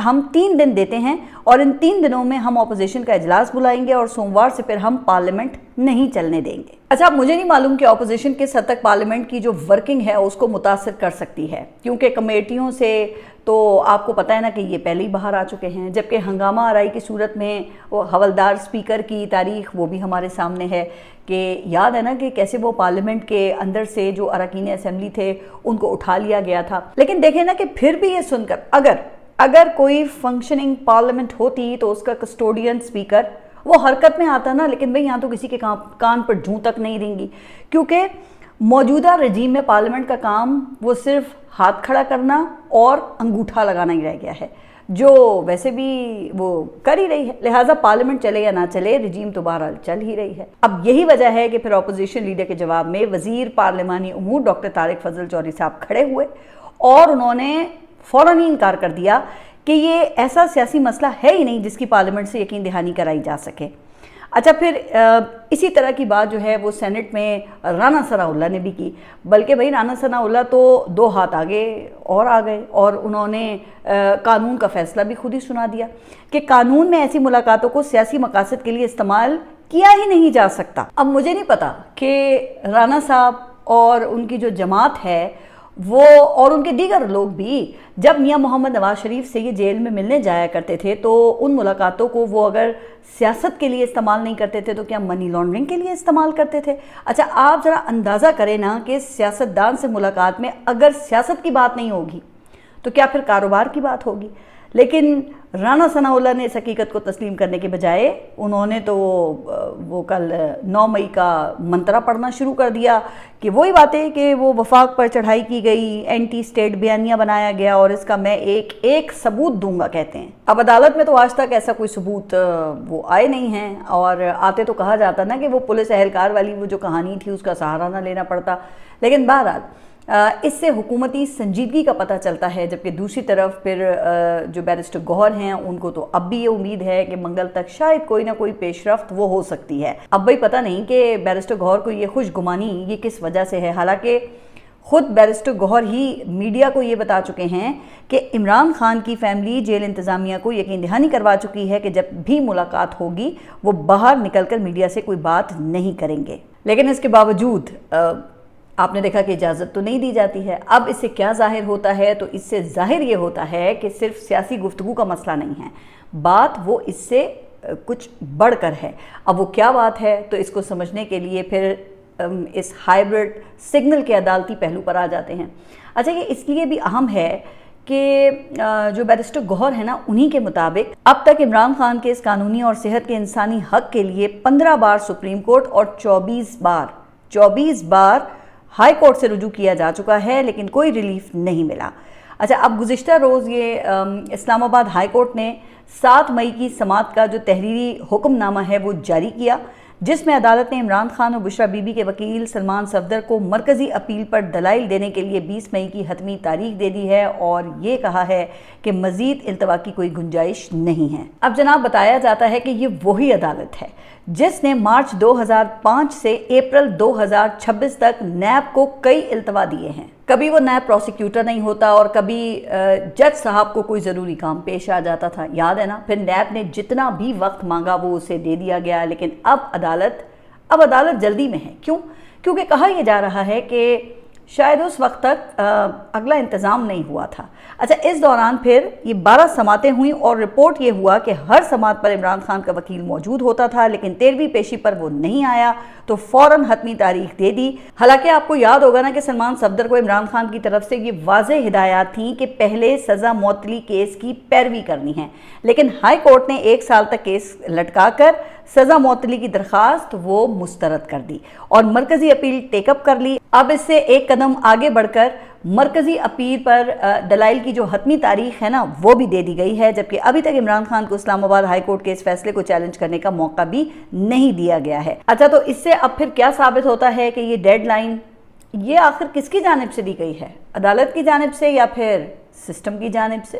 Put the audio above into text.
ہم 3 دن دیتے ہیں اور ان 3 دنوں میں ہم اپوزیشن کا اجلاس بلائیں گے اور سوموار سے پھر ہم پارلیمنٹ نہیں چلنے دیں گے۔ اچھا، مجھے نہیں معلوم کہ اپوزیشن کس حد تک پارلیمنٹ کی جو ورکنگ ہے اس کو متاثر کر سکتی ہے، کیونکہ کمیٹیوں سے تو آپ کو پتہ ہے نا کہ یہ پہلے ہی باہر آ چکے ہیں، جبکہ ہنگامہ آرائی کی صورت میں وہ حوالدار اسپیکر کی تاریخ وہ بھی ہمارے سامنے ہے کہ یاد ہے نا کہ کیسے وہ پارلیمنٹ کے اندر سے جو اراکین اسمبلی تھے ان کو اٹھا لیا گیا تھا۔ لیکن دیکھیں نا کہ پھر بھی یہ سن کر اگر کوئی فنکشننگ پارلیمنٹ ہوتی تو اس کا کسٹوڈین اسپیکر وہ حرکت میں آتا نا، لیکن بھئی یہاں تو کسی کے کان پر جوں تک نہیں رینگی، کیونکہ موجودہ رجیم میں پارلیمنٹ کا کام وہ صرف ہاتھ کھڑا کرنا اور انگوٹھا لگانا ہی رہ گیا ہے، جو ویسے بھی وہ کر ہی رہی ہے، لہٰذا پارلیمنٹ چلے یا نہ چلے رجیم تو بہرحال چل ہی رہی ہے۔ اب یہی وجہ ہے کہ پھر اپوزیشن لیڈر کے جواب میں وزیر پارلیمانی امور ڈاکٹر طارق فضل چودھری صاحب کھڑے ہوئے اور انہوں نے فوراً ہی انکار کر دیا کہ یہ ایسا سیاسی مسئلہ ہے ہی نہیں جس کی پارلیمنٹ سے یقین دہانی کرائی جا سکے۔ اچھا، پھر اسی طرح کی بات جو ہے وہ سینٹ میں رانا ثناء اللہ نے بھی کی، بلکہ بھائی رانا ثناء اللہ تو 2 ہاتھ آگے اور آ گئے اور انہوں نے قانون کا فیصلہ بھی خود ہی سنا دیا کہ قانون میں ایسی ملاقاتوں کو سیاسی مقاصد کے لیے استعمال کیا ہی نہیں جا سکتا۔ اب مجھے نہیں پتا کہ رانا صاحب اور ان کی جو جماعت ہے وہ اور ان کے دیگر لوگ بھی جب میاں محمد نواز شریف سے یہ جیل میں ملنے جایا کرتے تھے تو ان ملاقاتوں کو وہ اگر سیاست کے لیے استعمال نہیں کرتے تھے تو کیا منی لانڈرنگ کے لیے استعمال کرتے تھے؟ اچھا، آپ ذرا اندازہ کریں نا کہ سیاستدان سے ملاقات میں اگر سیاست کی بات نہیں ہوگی تو کیا پھر کاروبار کی بات ہوگی؟ لیکن رانا ثناء اللہ نے اس حقیقت کو تسلیم کرنے کے بجائے انہوں نے تو وہ کل 9 مئی کا منترا پڑھنا شروع کر دیا کہ وہی باتیں کہ وہ وفاق پر چڑھائی کی گئی، اینٹی اسٹیٹ بیانیہ بنایا گیا اور اس کا میں ایک ثبوت دوں گا کہتے ہیں۔ اب عدالت میں تو آج تک ایسا کوئی ثبوت وہ آئے نہیں ہیں، اور آتے تو کہا جاتا نا کہ وہ پولیس اہلکار والی وہ جو کہانی تھی اس کا سہارا نہ لینا پڑتا، لیکن بہرحال اس سے حکومتی سنجیدگی کا پتہ چلتا ہے، جبکہ دوسری طرف پھر جو بیرسٹر گوہر ہیں ان کو تو اب بھی یہ امید ہے کہ منگل تک شاید کوئی نہ کوئی پیش رفت وہ ہو سکتی ہے۔ اب بھائی پتہ نہیں کہ بیرسٹر گوہر کو یہ خوش گمانی یہ کس وجہ سے ہے، حالانکہ خود بیرسٹر گوہر ہی میڈیا کو یہ بتا چکے ہیں کہ عمران خان کی فیملی جیل انتظامیہ کو یقین دہانی کروا چکی ہے کہ جب بھی ملاقات ہوگی وہ باہر نکل کر میڈیا سے کوئی بات نہیں کریں گے، لیکن اس کے باوجود آپ نے دیکھا کہ اجازت تو نہیں دی جاتی ہے۔ اب اس سے کیا ظاہر ہوتا ہے؟ تو اس سے ظاہر یہ ہوتا ہے کہ صرف سیاسی گفتگو کا مسئلہ نہیں ہے، بات وہ اس سے کچھ بڑھ کر ہے۔ اب وہ کیا بات ہے تو اس کو سمجھنے کے لیے پھر اس ہائیبرڈ سگنل کے عدالتی پہلو پر آ جاتے ہیں۔ اچھا، یہ اس لیے بھی اہم ہے کہ جو بیرسٹر گوہر ہے نا انہی کے مطابق اب تک عمران خان کے اس قانونی اور صحت کے انسانی حق کے لیے 15 بار سپریم کورٹ اور 24 بار ہائی کورٹ سے رجوع کیا جا چکا ہے، لیکن کوئی ریلیف نہیں ملا۔ اچھا، اب گزشتہ روز یہ اسلام آباد ہائی کورٹ نے 7 مئی کی سماعت کا جو تحریری حکم نامہ ہے وہ جاری کیا، جس میں عدالت نے عمران خان اور بشرا بی بی کے وکیل سلمان صفدر کو مرکزی اپیل پر دلائل دینے کے لیے 20 مئی کی حتمی تاریخ دے دی ہے اور یہ کہا ہے کہ مزید التوا کی کوئی گنجائش نہیں ہے۔ اب جناب بتایا جاتا ہے کہ یہ وہی عدالت ہے جس نے مارچ 2005 سے اپریل 2026 تک نیب کو کئی التوا دیے ہیں۔ کبھی وہ نیب پروسیکیوٹر نہیں ہوتا اور کبھی جج صاحب کو کوئی ضروری کام پیش آ جاتا تھا، یاد ہے نا؟ پھر نیب نے جتنا بھی وقت مانگا وہ اسے دے دیا گیا، لیکن اب عدالت جلدی میں ہے۔ کیوں؟ کیونکہ کہا یہ جا رہا ہے کہ شاید اس وقت تک اگلا انتظام نہیں ہوا تھا۔ اچھا، اس دوران پھر یہ 12 سماعتیں ہوئیں اور رپورٹ یہ ہوا کہ ہر سماعت پر عمران خان کا وکیل موجود ہوتا تھا، لیکن 13ویں پیشی پر وہ نہیں آیا تو فوراً حتمی تاریخ دے دی۔ حالانکہ آپ کو یاد ہوگا نا کہ سلمان صفدر کو عمران خان کی طرف سے یہ واضح ہدایات تھیں کہ پہلے سزا معطلی کیس کی پیروی کرنی ہے، لیکن ہائی کورٹ نے 1 سال تک کیس لٹکا کر سزا معطلی کی درخواست وہ مسترد کر دی اور مرکزی اپیل ٹیک اپ کر لی۔ اب اس سے ایک قدم آگے بڑھ کر مرکزی اپیل پر دلائل کی جو حتمی تاریخ ہے نا وہ بھی دے دی گئی ہے، جبکہ ابھی تک عمران خان کو اسلام آباد ہائی کورٹ کے اس فیصلے کو چیلنج کرنے کا موقع بھی نہیں دیا گیا ہے۔ اچھا، تو اس سے اب پھر کیا ثابت ہوتا ہے کہ یہ ڈیڈ لائن یہ آخر کس کی جانب سے دی گئی ہے؟ عدالت کی جانب سے یا پھر سسٹم کی جانب سے؟